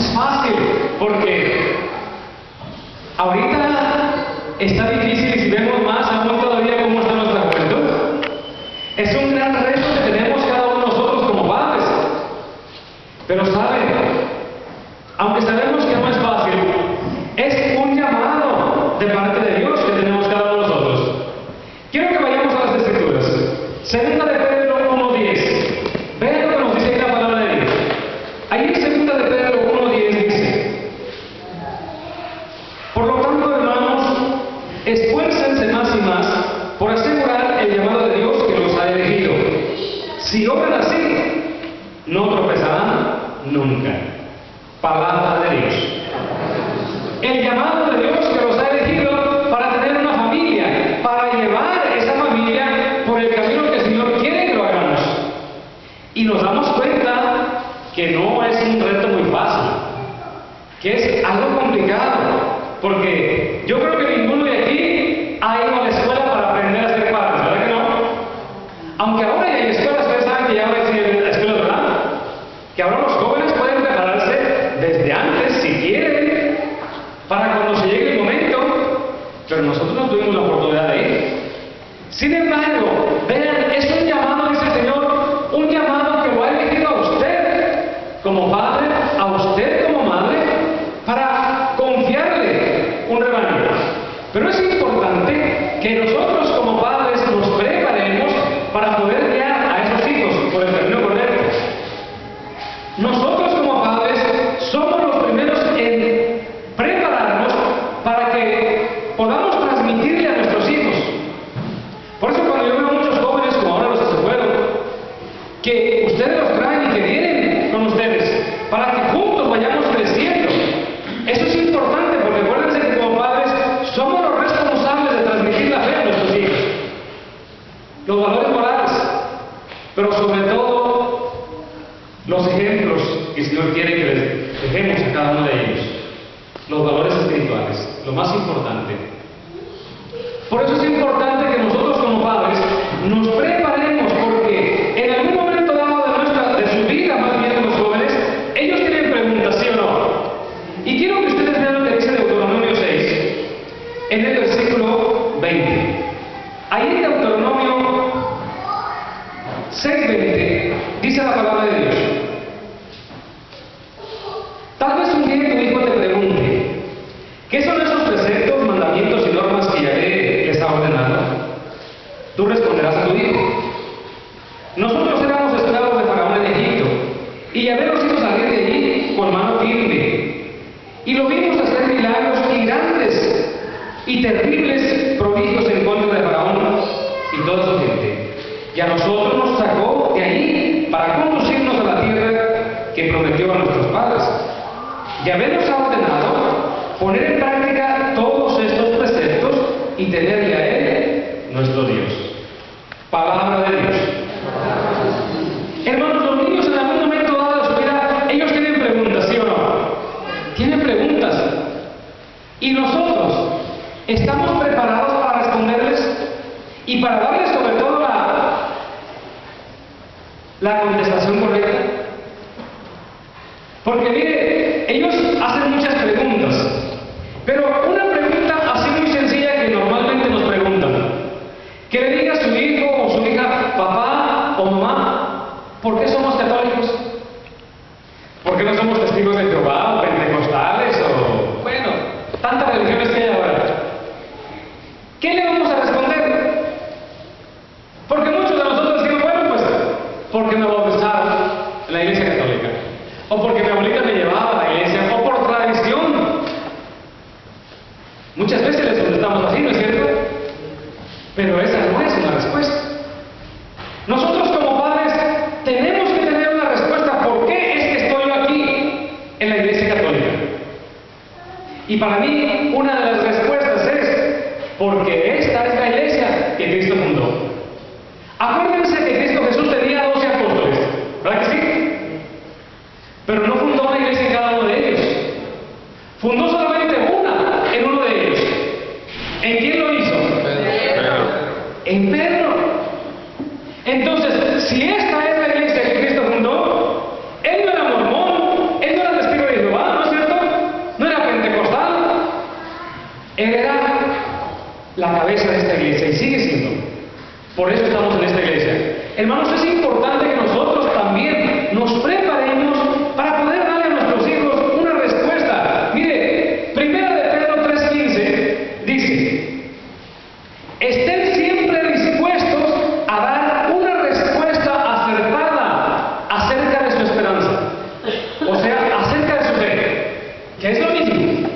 es fácil, porque ahorita está difícil y si vemos más aún todavía cómo está nuestra juventud. Es un gran reto que tenemos cada uno de nosotros como padres. Pero saben, aunque sabemos que no es fácil, es un llamado de parte de Dios que tenemos cada uno de nosotros. Quiero que vayamos a las Escrituras. Segunda de Pedro 1:10. Vean lo que nos dice la palabra de Dios. Ahí en Segunda de Pedro 1:10 dice: por lo tanto, hermanos, esfuércense más y más por asegurar el llamado de Dios que los ha elegido. Si obran así, no tropezarán nunca. Palabra de Dios. El llamado de Dios que los ha elegido para tener una familia, para llevar esa familia por el camino que el Señor quiere que lo hagamos. Y nos damos cuenta que no es un reto muy fácil, que es algo complicado, porque yo creo que ninguno de aquí ha ido a la escuela para aprender a ser padres, ¿verdad que no? Aunque ahora ya hay escuelas, ustedes saben que ya ahora hay la escuela, ¿verdad? Que ahora los jóvenes pueden prepararse desde antes, si quieren, para cuando se llegue el momento, pero nosotros no tuvimos la oportunidad de ir. Sin embargo, vean, es un llamado, dice el Señor, un llamado que lo ha elegido a usted como padre, a usted como madre, para confiarle un rebaño. Pero es importante que nosotros como padres nos preparemos para poder guiar a esos hijos por el camino correcto. Nosotros como padres somos los primeros en prepararnos para que podamos transmitirle a nuestros hijos. Por eso cuando yo veo a muchos jóvenes, como ahora los que se fueron, que ustedes los traen y que vienen con ustedes, para que juntos vayamos creciendo. Eso es importante, porque acuérdense que como padres somos los responsables de transmitir la fe a nuestros hijos, los valores morales, pero sobre todo los ejemplos que el Señor quiere que les dejemos a cada uno de ellos, los valores espirituales, lo más importante. Por eso es importante que nosotros como padres nos preparemos, porque en algún momento dado de su vida, más bien los jóvenes, ellos tienen preguntas, ¿sí o no? Y quiero que ustedes vean lo que dice Deuteronomio 6, en el versículo 20. Ahí en Deuteronomio 6:20 dice la palabra de Dios: tal vez un día tu hijo te pregunte, ¿qué son esos preceptos, mandamientos y normas que Yahvé les ha ordenado? Tú responderás a tu hijo: nosotros éramos esclavos de Faraón en Egipto, y Yahvé nos hizo salir de allí con mano firme, y lo vimos hacer milagros y grandes y terribles prodigios en contra de Faraón y toda su gente. Y a nosotros nos sacó de allí para conducirnos a la tierra que prometió a nuestros padres. Yahvé nos ha ordenado poner en práctica todos estos preceptos y tenerle a Él, nuestro Dios. Palabra de Dios. Hermanos, los niños en algún momento dado de su vida, ellos tienen preguntas, ¿sí o no? Tienen preguntas. Y nosotros estamos preparados para responderles y para darles sobre todo la contestación correcta. Porque mire, ellos hacen muchas preguntas, pero una pregunta así muy sencilla que normalmente nos preguntan, que le diga a su hijo o su hija: papá o mamá, ¿por qué somos católicos? ¿Por qué no somos testigos de Jehová o pentecostales o, bueno, tantas religiones que hay ahora? ¿Qué le vamos a responder? Porque muchos de nosotros decimos: bueno, pues porque me bautizaron en la iglesia católica, o porque mi abuelita me llevaba a la iglesia, o por tradición. Muchas veces les contestamos así, ¿no es cierto? Pero esa no es una respuesta. Nosotros como padres tenemos que tener una respuesta: ¿por qué es que estoy yo aquí en la iglesia católica? Y para mí una de las respuestas es: porque esta es la iglesia que Cristo fundó. Acuérdense que Cristo Jesús tenía 12 apóstoles, ¿verdad que sí? Pero no fundó una iglesia en cada uno de ellos. Fundó solamente una en uno de ellos. ¿En quién lo hizo? En Pedro. Entonces, si esta es la iglesia que Cristo fundó, Él no era mormón, Él no era testigo de Jehová, Él era la cabeza de esta iglesia y sigue siendo. Por eso estamos en esta iglesia. Hermanos, es importante que nosotros también nos preparemos para poder darle a nuestros hijos una respuesta. Mire, 1 de Pedro 3:15 dice: estén siempre dispuestos a dar una respuesta acertada acerca de su esperanza. O sea, acerca de su fe, que es lo mismo.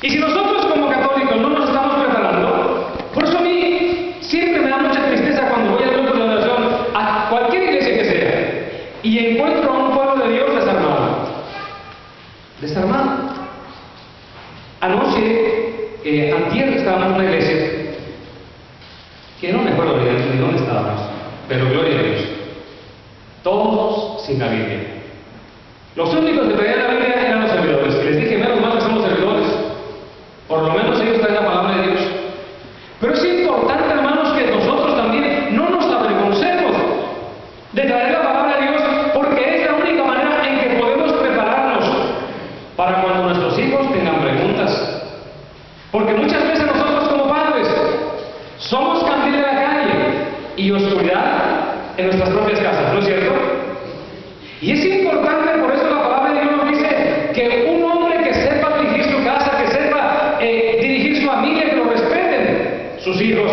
Y si nosotros como católicos no nos estamos preparando, por eso a mí siempre me da mucha tristeza cuando voy al grupo de oración, a cualquier iglesia que sea, y encuentro a un pueblo de Dios desarmado. Desarmado. Anoche, antier estábamos en una iglesia, que no me acuerdo ni dónde estábamos, pero gloria a Dios. Todos sin la Biblia. Los únicos que traían la Biblia eran los servidores. Les dije, menos mal que somos servidores. Por lo menos ellos traen la palabra de Dios. Pero es importante, hermanos, que nosotros también no nos avergoncemos de traer la palabra de Dios, porque es la única manera en que podemos prepararnos para cuando nuestros hijos tengan preguntas. Porque muchas veces nosotros como padres somos candil de la calle y oscuridad en nuestras propias casas, ¿no es cierto? Y es importante, por eso la palabra de Dios nos dice que un hombre que sepa dirigir su casa, que sepa dirigir su familia, que lo respeten sus hijos.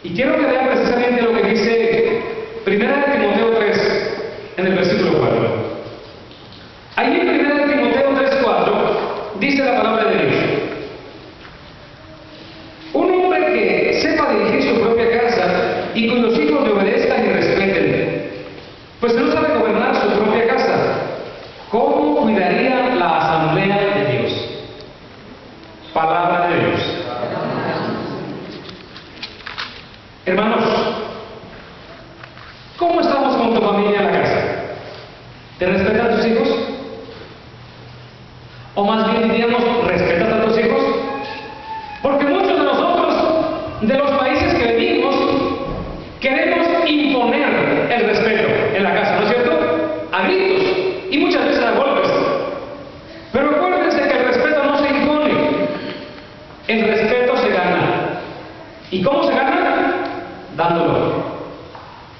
Y quiero que vean precisamente lo que dice 1 de Timoteo 3, en el versículo 4. Ahí en 1 de Timoteo 3:4 dice la palabra de Dios: un hombre que sepa dirigir su propia casa y cuyos hijos le obedezcan y respeten, pues no sabe gobernar su propia casa, ¿cómo cuidaría la asamblea de Dios? Palabra de Dios. Hermanos, ¿cómo estamos con tu familia en la casa? ¿Te respetan tus hijos? O más bien diríamos, ¿respetas a tus hijos? Porque muchos de nosotros, de los países que vivimos, queremos imponer el respeto en la casa, ¿no es cierto? A gritos y muchas veces a golpes. Pero acuérdense que el respeto no se impone, el respeto se gana. ¿Y cómo se gana? Dándolo.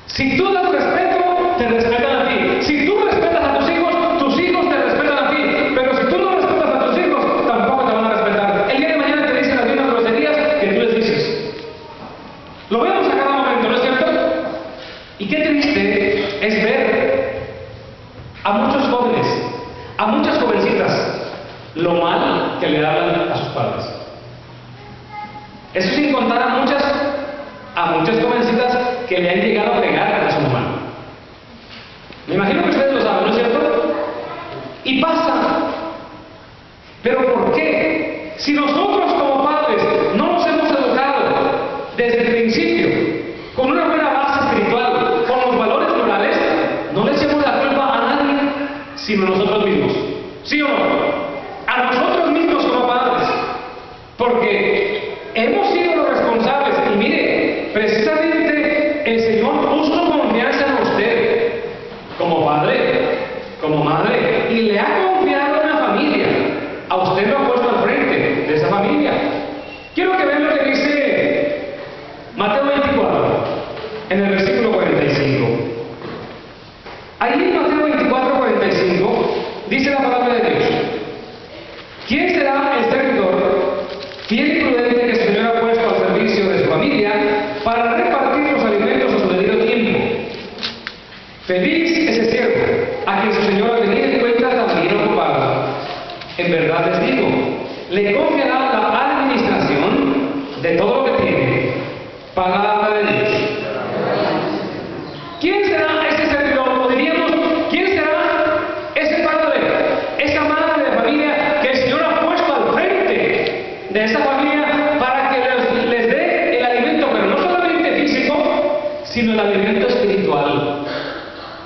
Si tú das respeto, te respetan a ti. Si tú respetas a tus hijos te respetan a ti. Pero si tú no respetas a tus hijos, tampoco te van a respetar. El día de mañana te dicen las mismas groserías que tú les dices. Lo vemos a cada momento, ¿no es cierto? Y qué triste es ver a muchos jóvenes, a muchas jovencitas, lo mal que le hablan a sus padres. Eso sin contar a muchas jovencitas que le han llegado a pegar a su mamá. Me imagino que ustedes lo saben, ¿no es cierto? Y pasa. ¿Pero por qué? Si nosotros como padres no nos hemos educado desde el principio con una buena base espiritual, con los valores morales, no le echemos la culpa a nadie, sino a nosotros mismos. ¿Sí o no? A nosotros mismos como padres. Porque hemos sido los responsables. Y mire, precisamente el Señor puso confianza en usted como padre, como madre, y le ha confiado una familia. A usted lo ha puesto al frente de esa familia. Quiero que vean lo que dice Mateo 24, en el versículo 45. Ahí en Mateo 24:45 dice la palabra de Dios: ¿quién será el servidor fiel y prudente que su Señor ha puesto al servicio de su familia para repartir los alimentos a su debido tiempo? Feliz ese siervo a quien su Señor al venir encuentra también ocupado. En verdad les digo, le confiará la administración de todo lo que tiene. Palabra de Dios. ¿Quién será ese servidor? O diríamos, ¿quién será ese padre, esa madre de familia que el Señor ha puesto al frente de esa familia para que les dé el alimento, pero no solamente físico, sino el alimento espiritual,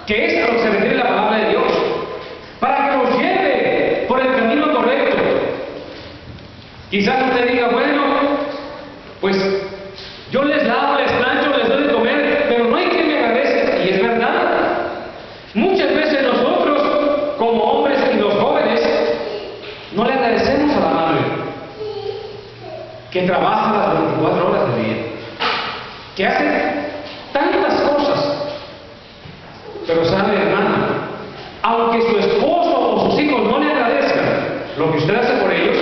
que es a lo que se refiere la palabra de Dios, para que los lleve por el camino correcto? Quizás usted diga, bueno, pues yo les lavo, les plancho, les doy de comer, pero no hay quien me agradezca. Y es verdad. Muchas veces nosotros, como hombres y los jóvenes, no le agradecemos a la madre. que trabaja las 24 horas del día, que hace tantas cosas. Pero sabe, hermana, aunque su esposo o sus hijos no le agradezcan lo que usted hace por ellos,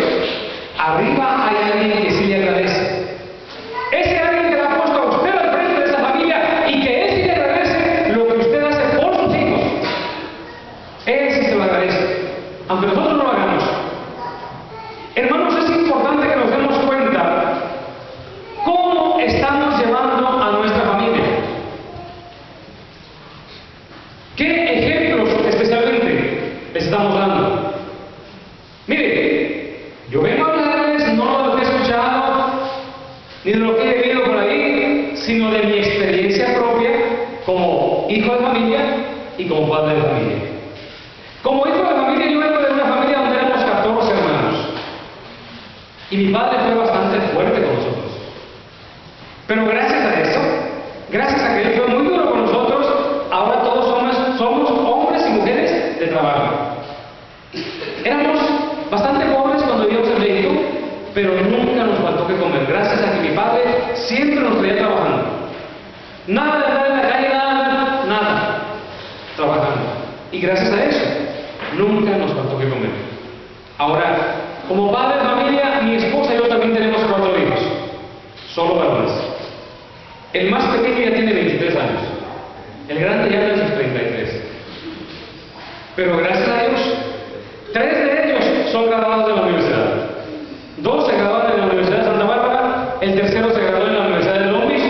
arriba hay alguien que sí le agradece. Ese alguien que le ha puesto a usted al frente de esa familia y que él sí le agradece lo que usted hace por sus hijos. Él sí se lo agradece, aunque nosotros no lo hagamos. Hermanos, es importante que nos demos cuenta cómo estamos llevando a nuestra familia. ¿Qué ejemplos especialmente les estamos dando? Mire, yo vengo a hablarles no de lo que he escuchado, ni de lo que he vivido por ahí, sino de mi experiencia propia como hijo de familia y como padre de familia. Como hijo de familia, yo vengo de una familia donde éramos 14 hermanos. Y mi padre fue bastante fuerte con nosotros. Pero gracias a eso, gracias a que él fue muy duro con nosotros, ahora todos somos hombres y mujeres de trabajo. Éramos bastante pobres cuando vivíamos en México, pero nunca nos faltó que comer, gracias a que mi padre siempre nos traía trabajando. Nada de estar en la calle, nada. Trabajando. Y gracias a eso, nunca nos faltó que comer. Ahora, como padre de familia, mi esposa y yo también tenemos 4 hijos, solo varones. El más pequeño ya tiene 23 años, el grande ya tiene sus 33. Pero gracias a Dios, 3 de ellos son graduados de la universidad. 2 se graduaron en la Universidad de Santa Bárbara, el tercero se graduó en la Universidad de Long Beach,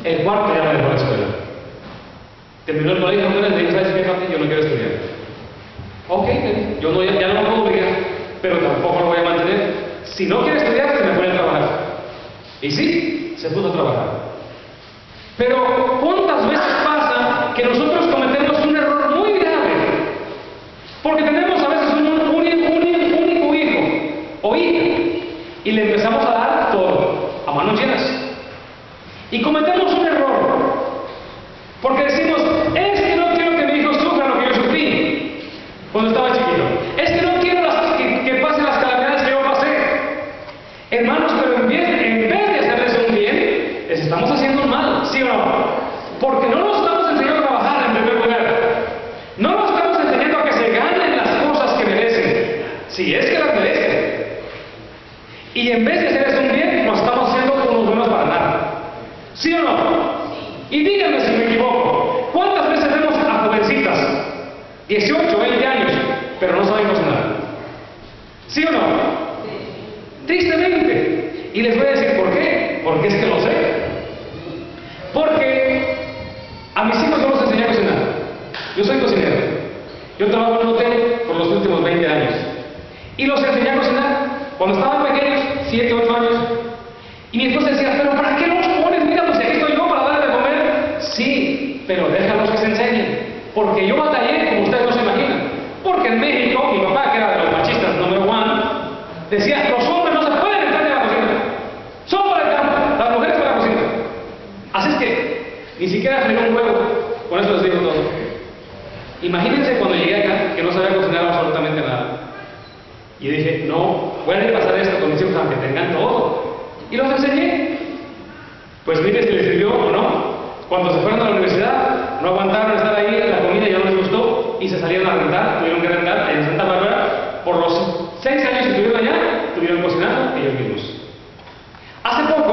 el cuarto ya me dejó la escuela. Terminó el colegio, le dije, ¿sabes qué, papi? Yo no quiero estudiar. Ok, yo no, ya no lo puedo obligar, pero tampoco lo voy a mantener. Si no quiere estudiar, se me pone a trabajar. Y sí, se puso a trabajar. Pero ¿cuántas veces pasa que nosotros cometemos un error muy grave? Porque tenemos a veces un único hijo o hija y le empezamos a dar todo, a manos llenas. Y cometemos un error porque decimos, es que no quiero que mi hijo sufra lo que yo sufrí cuando estaba chiquito. Es que no quiero que pase las calamidades que yo pasé. Hermanos, pero en vez de hacerles un bien, les estamos haciendo un mal, ¿sí o no? Porque no nos estamos enseñando a trabajar en primer lugar. No nos estamos enseñando a que se ganen las cosas que merecen, si es que las merecen. Y en vez de hacerles un bien, nos estamos haciendo unos buenos para nada. ¿Sí o no? Y díganme si me equivoco. ¿Cuántas veces vemos a jovencitas, 18, 20 años, pero no saben cocinar? ¿Sí o no? Tristemente. Y les voy a decir por qué. Porque es que lo sé. Porque a mis hijos yo los enseñé a cocinar. Yo soy cocinero. Yo trabajo en un hotel por los últimos 20 años. Y los enseñé a cocinar cuando estaban pequeños, 7, 8 años. Y mi esposa decía, pero ¿para qué los pones? Mira, pues aquí estoy yo para darle de comer. Sí, pero déjalos que se enseñen. Porque yo batallé, como ustedes no se imaginan. Porque en México, mi papá, que era de los machistas número 1, decía, los hombres no se pueden entrar en la cocina. Son para el campo, las mujeres para la cocina. Así es que, ni siquiera fregué un huevo. Con eso les digo todo. Imagínense cuando llegué acá, que no sabía cocinar absolutamente nada. Y yo dije, no, puede pasar esto con mis hijos aunque tengan todo. Y los enseñé. Pues mire si les sirvió o no. Cuando se fueron a la universidad, no aguantaron estar ahí, la comida ya no les gustó y se salieron a rentar, tuvieron que rentar allá en Santa Bárbara. Por los 6 años que estuvieron allá, estuvieron cocinando ellos mismos. Hace poco